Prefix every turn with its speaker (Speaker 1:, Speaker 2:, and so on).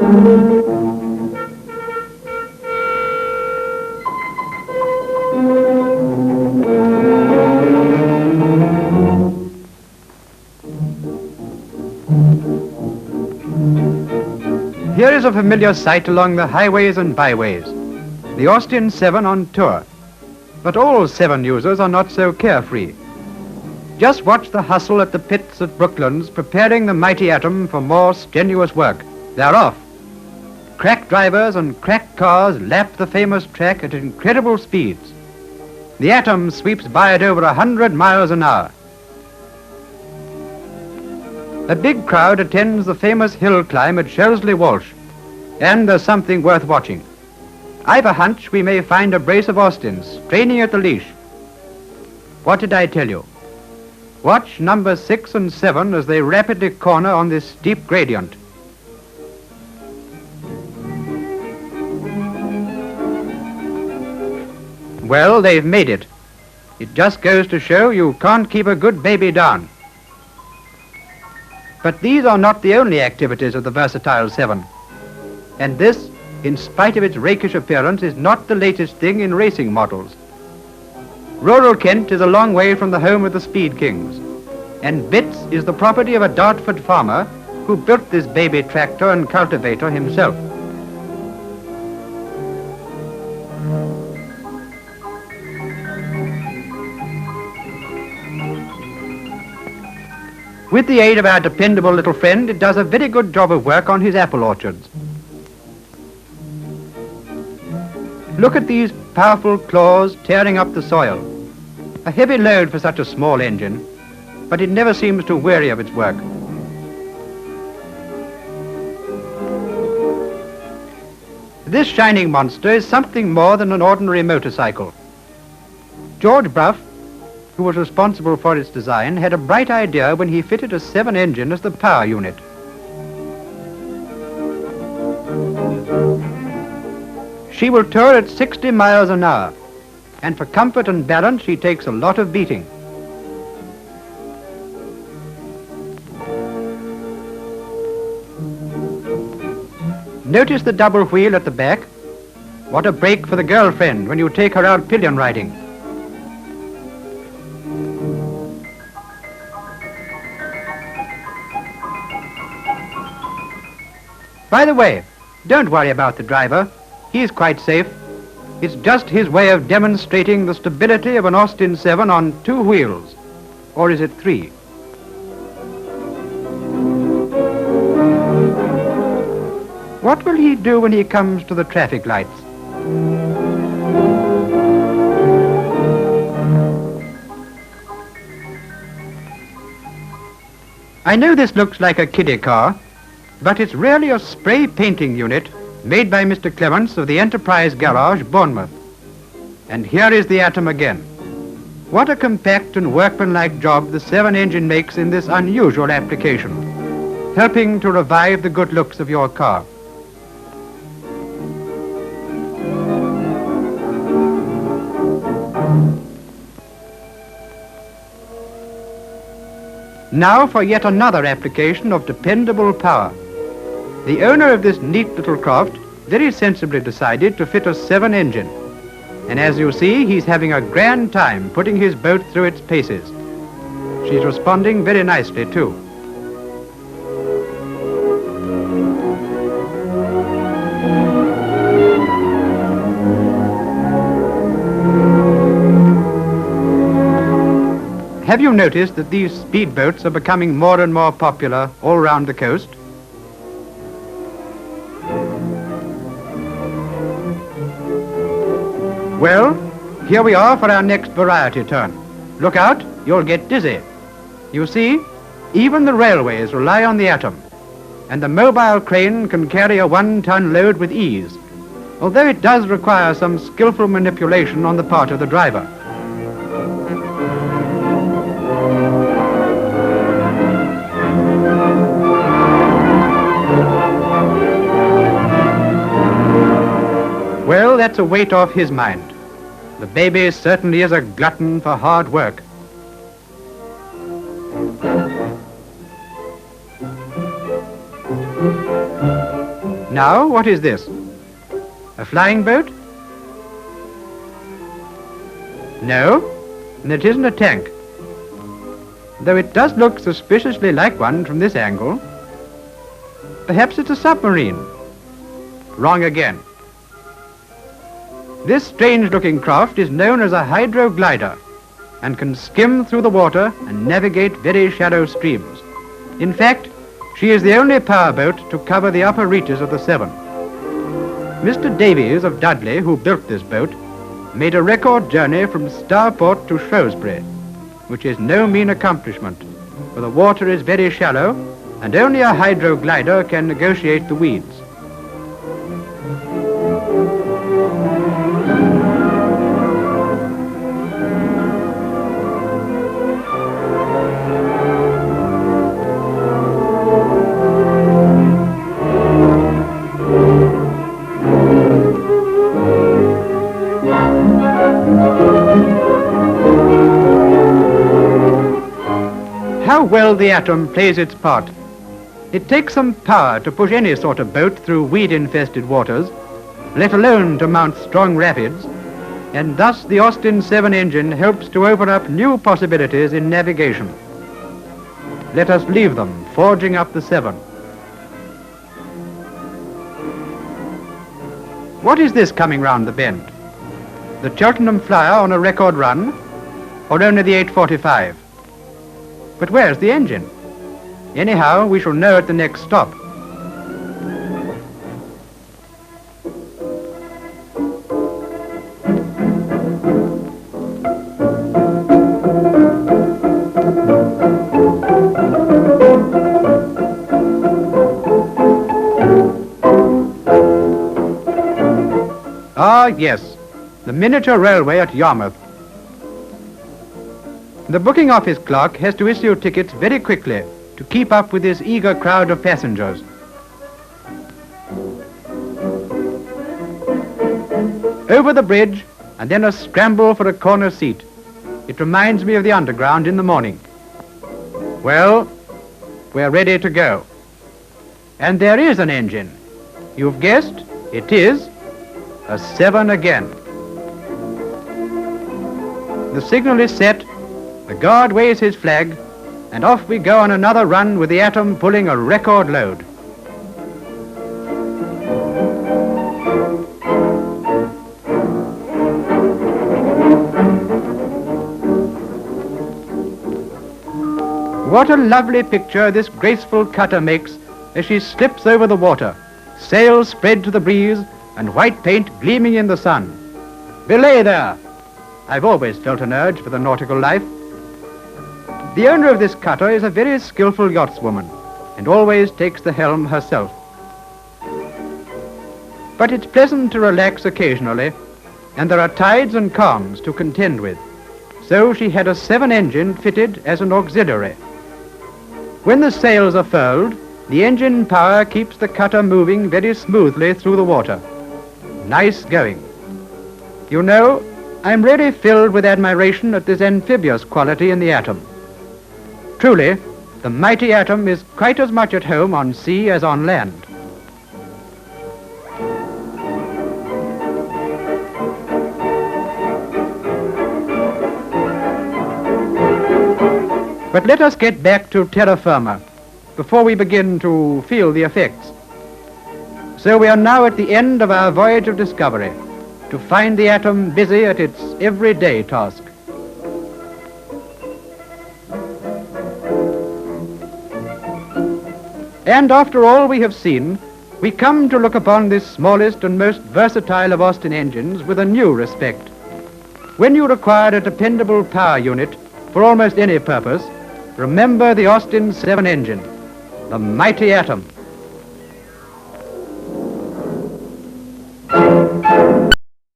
Speaker 1: Here is a familiar sight along the highways and byways. The Austin 7 on tour. But all 7 users are not so carefree. Just watch the hustle at the pits at Brooklands, preparing the mighty Atom for more strenuous work. They're off. Crack drivers and crack cars lap the famous track at incredible speeds. The Atom sweeps by at over 100 miles an hour. A big crowd attends the famous hill climb at Shelsley Walsh, and there's something worth watching. I've a hunch we may find a brace of Austins straining at the leash. What did I tell you? Watch number 6 and 7 as they rapidly corner on this steep gradient. Well, they've made it. It just goes to show you can't keep a good baby down. But these are not the only activities of the versatile 7. And this, in spite of its rakish appearance, is not the latest thing in racing models. Rural Kent is a long way from the home of the Speed Kings, and Bits is the property of a Dartford farmer who built this baby tractor and cultivator himself. With the aid of our dependable little friend, it does a very good job of work on his apple orchards. Look at these powerful claws tearing up the soil. A heavy load for such a small engine, but it never seems to weary of its work. This shining monster is something more than an ordinary motorcycle. George Brough, who was responsible for its design, had a bright idea when he fitted a 7 engine as the power unit. She will tour at 60 miles an hour, and for comfort and balance she takes a lot of beating. Notice the double wheel at the back. What a break for the girlfriend when you take her out pillion riding. By the way, don't worry about the driver. He's quite safe. It's just his way of demonstrating the stability of an Austin 7 on 2 wheels. Or is it 3? What will he do when he comes to the traffic lights? I know this looks like a kiddie car, but it's really a spray painting unit made by Mr. Clements of the Enterprise Garage, Bournemouth. And here is the Atom again. What a compact and workmanlike job the 7 engine makes in this unusual application, helping to revive the good looks of your car. Now for yet another application of dependable power. The owner of this neat little craft very sensibly decided to fit a 7 engine. And as you see, he's having a grand time putting his boat through its paces. She's responding very nicely, too. Have you noticed that these speedboats are becoming more and more popular all around the coast? Well, here we are for our next variety turn. Look out, you'll get dizzy. You see, even the railways rely on the Atom, and the mobile crane can carry a 1-ton load with ease, although it does require some skillful manipulation on the part of the driver. Well, that's a weight off his mind. The baby certainly is a glutton for hard work. Now, what is this? A flying boat? No, and it isn't a tank, though it does look suspiciously like one from this angle. Perhaps it's a submarine. Wrong again. This strange-looking craft is known as a hydroglider and can skim through the water and navigate very shallow streams. In fact, she is the only powerboat to cover the upper reaches of the Severn. Mr. Davies of Dudley, who built this boat, made a record journey from Stourport to Shrewsbury, which is no mean accomplishment, for the water is very shallow and only a hydroglider can negotiate the weeds. How well the atom plays its part. It takes some power to push any sort of boat through weed-infested waters, let alone to mount strong rapids, and thus the Austin 7 engine helps to open up new possibilities in navigation. Let us leave them forging up the Severn. What is this coming round the bend? The Cheltenham Flyer on a record run, or only the 845? But where's the engine? Anyhow, we shall know at the next stop. Ah, yes, the miniature railway at Yarmouth. The booking office clerk has to issue tickets very quickly to keep up with this eager crowd of passengers. Over the bridge, and then a scramble for a corner seat. It reminds me of the Underground in the morning. Well, we're ready to go. And there is an engine. You've guessed, it is a 7 again. The signal is set, the guard waves his flag, and off we go on another run with the Atom pulling a record load. What a lovely picture this graceful cutter makes as she slips over the water, sails spread to the breeze, and white paint gleaming in the sun. Belay there! I've always felt an urge for the nautical life. The owner of this cutter is a very skillful yachtswoman and always takes the helm herself. But it's pleasant to relax occasionally, and there are tides and calms to contend with. So she had a 7 engine fitted as an auxiliary. When the sails are furled, the engine power keeps the cutter moving very smoothly through the water. Nice going. You know, I'm really filled with admiration at this amphibious quality in the Atom. Truly, the mighty Atom is quite as much at home on sea as on land. But let us get back to terra firma before we begin to feel the effects. So we are now at the end of our voyage of discovery, to find the Atom busy at its everyday task. And after all we have seen, we come to look upon this smallest and most versatile of Austin engines with a new respect. When you require a dependable power unit for almost any purpose, remember the Austin 7 engine, the mighty Atom.